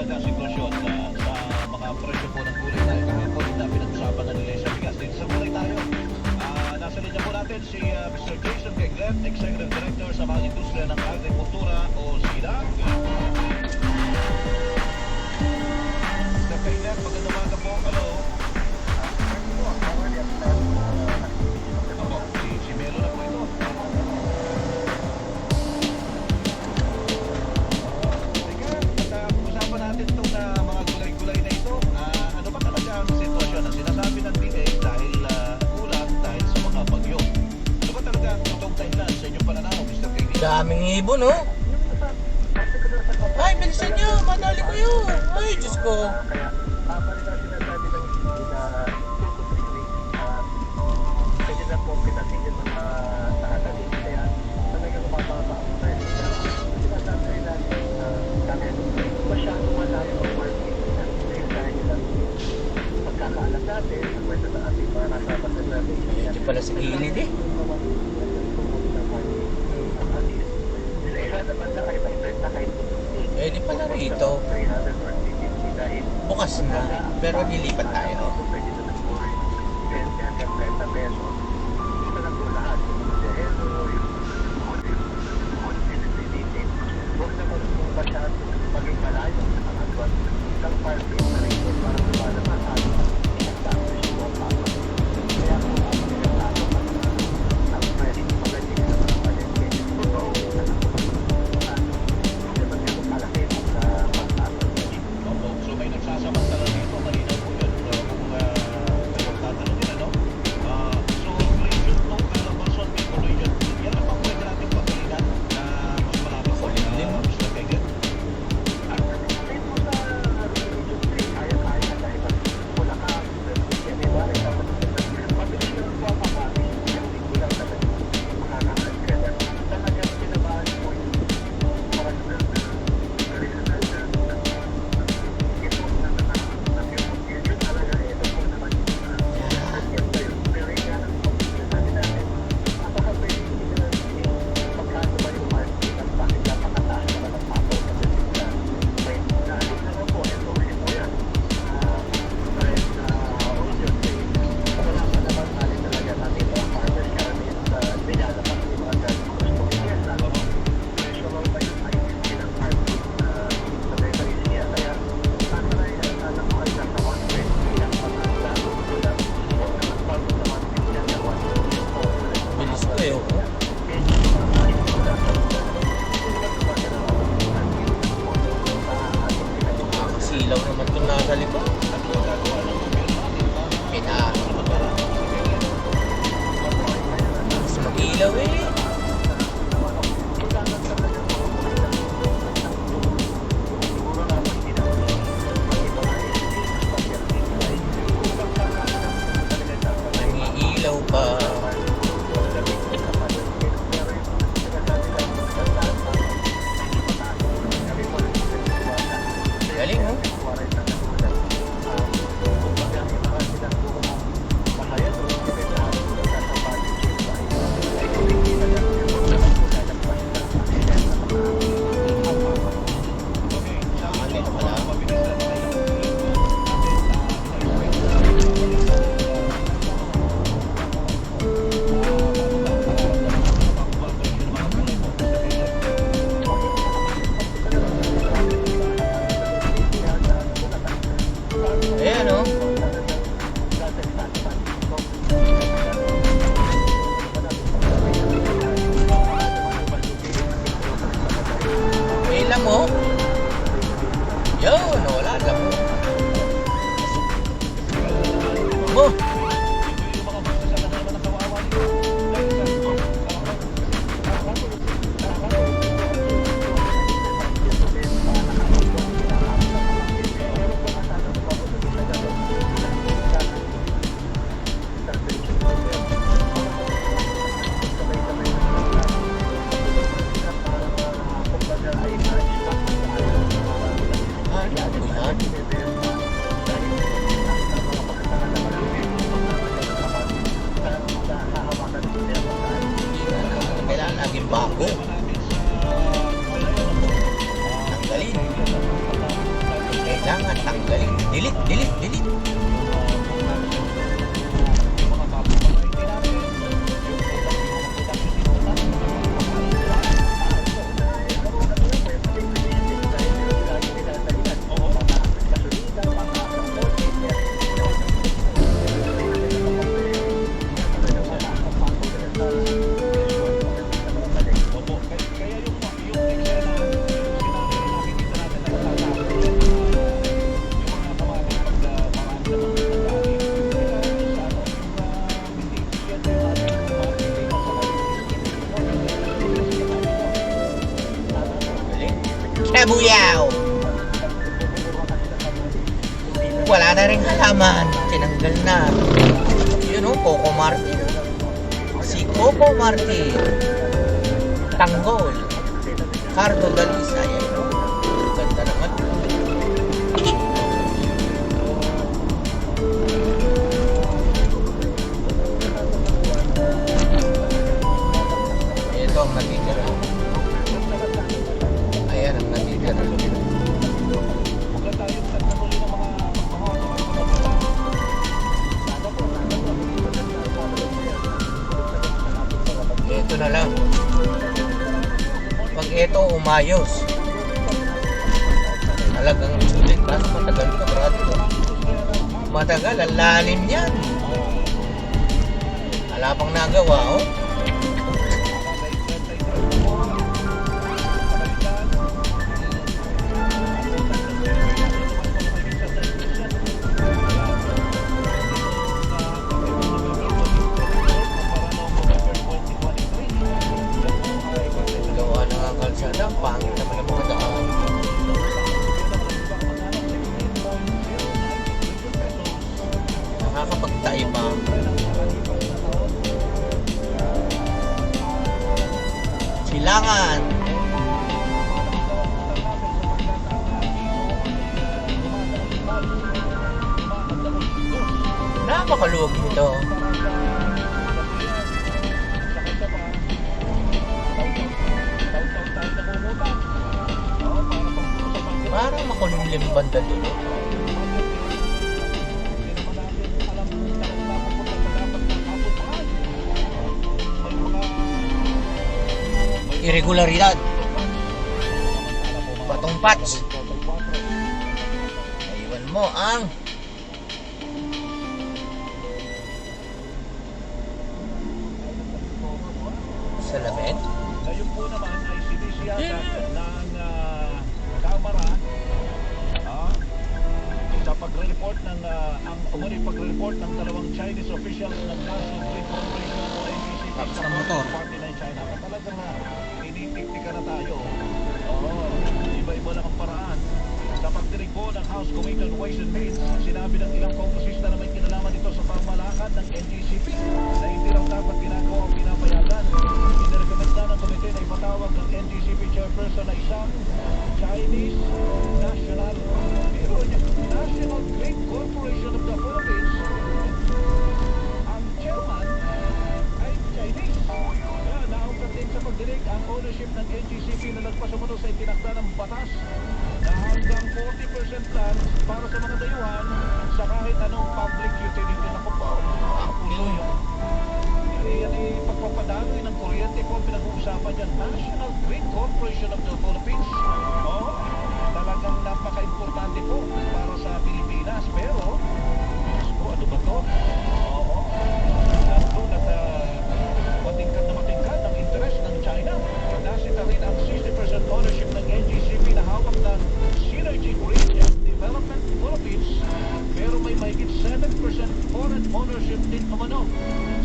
talaga sitwasyon sa mga presyo po ng gulay tayo kahapon na pinag-usapan na nila sa bigas. Dito sa gulay tayo, nasa linya po natin si Mr. Jason Keglet, Executive Director sa mga industriya ng agrikultura o SIDA. Mr. Keglet, magandang umaga po. Hello. Ako, si Melo na po ito. Usapan natin itong mga gulay-gulay na ito. Ano ba talaga ang sitwasyon na sinasabi ng DA dahil ulan dahil sa mga bagyo? Ano ba talaga ang totoong dahilan sa inyong pananaw, Mr. KD? Daming ibon, oh. Ay, bilisan nyo. Madali ko yun. Ay, Diyos ko. Hindi pala sa gilid eh. Eh, di pala rito. Bukas na, pero nilipat tayo. So may nagsasamantala dito, malinaw po yun. Kung kayong tatanungin, ano? So, region to Calabarzon, Bicol region, yan ang mga pwede natin pagkalinan na mas malapit po Mr. Keglet. Bilis ko eh, oh. Nakakasilaw naman itong nasa likod. Mas mag-ilaw eh. Nangiilaw pa. Galing, oh. Ayan, oh. May ilang, oh. Yun, wala lang, oh. Oh. Ay, Kailangan tanggalin. Delete, delete, delete. Kabuyaw! Wala na rin halaman. Tinanggal na. Yun o, Coco Martin. Si Coco Martin. Tanggol. Cardo Galisa. Yan o. Ganda naman. Ito ang natitira. Ayan ang natitira. Ito na lang. Pag ito umayos, talagang sulit. Kaso matagal ka, brad. Matagal, ang lalim yan. Wala pang nagawa, oh. Pangit naman ang mga daan. Nakakapagtaiba. Silangan. Napakaluwag nito. Parang makulimlim banda dulo. Irregularidad. Patong patch. Naiwan mo ang salamin. Ngayon po naman ay sinisiyasat ng Kamara sa pagre-report ng ang umuni pagre-report ng dalawang Chinese officials ng National Grid Corporation o NGCP sa party ng China. Talagang initiktika na tayo. Iba-iba lang ang paraan. Sa pagdinig po ng House Committee on Ways and Means, sinabi ng ilang kongresista na may kinalaman ito sa pamamalakad ng NGCP na hindi raw dapat ginagawa o pinapayagan. Inirekomenda ng komite na ipatawag ng NGCP chairperson na isang Chinese National Grid Corporation of the Philippines. Ang chairman ay Chinese. Naungkat din sa pagdinig ang ownership ng NGCP na nagpasumunod sa itinakda ng batas na hanggang 40% lang para sa mga dayuhan sa kahit anong public utility na kumpaw. Puso yun. Yan ay pagpapadaloy ng kuryente po pinag-uusapan yan. National Grid Corporation of the Philippines. Talagang napaka-importante po para sa Pilipinas. Pero, ano ba to? Nandun at matingkad na matingkad ang interest ng China. Nasita rin ang 60% ownership ng NGCP na hawak ng Synergy Green and Development Philippines. Pero may mahigit 7% foreign ownership din umano.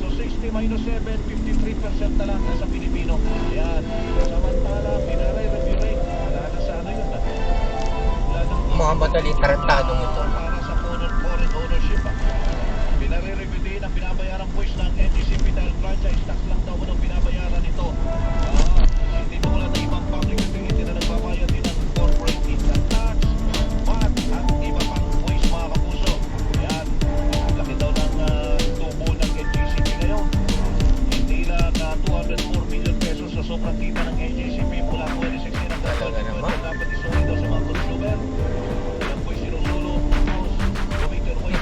So 60 minus 7, 53% na lang sa Pilipino. Ayan. Samantala, pinare-review rate. Wala na sa ano yun. Mga madali tarantadong ito. Para sa foreign ownership. Pinare-review din ang binabayarang push ng NGCP dahil franchise tax lang daw ang binabayaran nito. Hindi mo wala na ibang public utility na nagbabayad din ng corporate income tax, VAT, at iba pang push mga kapuso. Ayan. Laki daw ng tubo ng NGCP ngayon. Hindi lang 204 million pesos sa sobrang kita ng NGCP mula 2016 hanggang 2020 dapat isuwi daw sa mga consumer. Yan po'y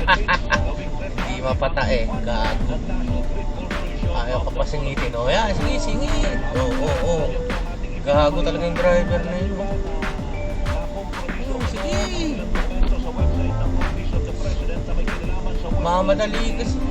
Hindi mapatae. Gago. Ayaw ka pa singitin. O yan, sige, singit. Oo. Gago talaga yung driver na yun. Sige. Mamadali kasi.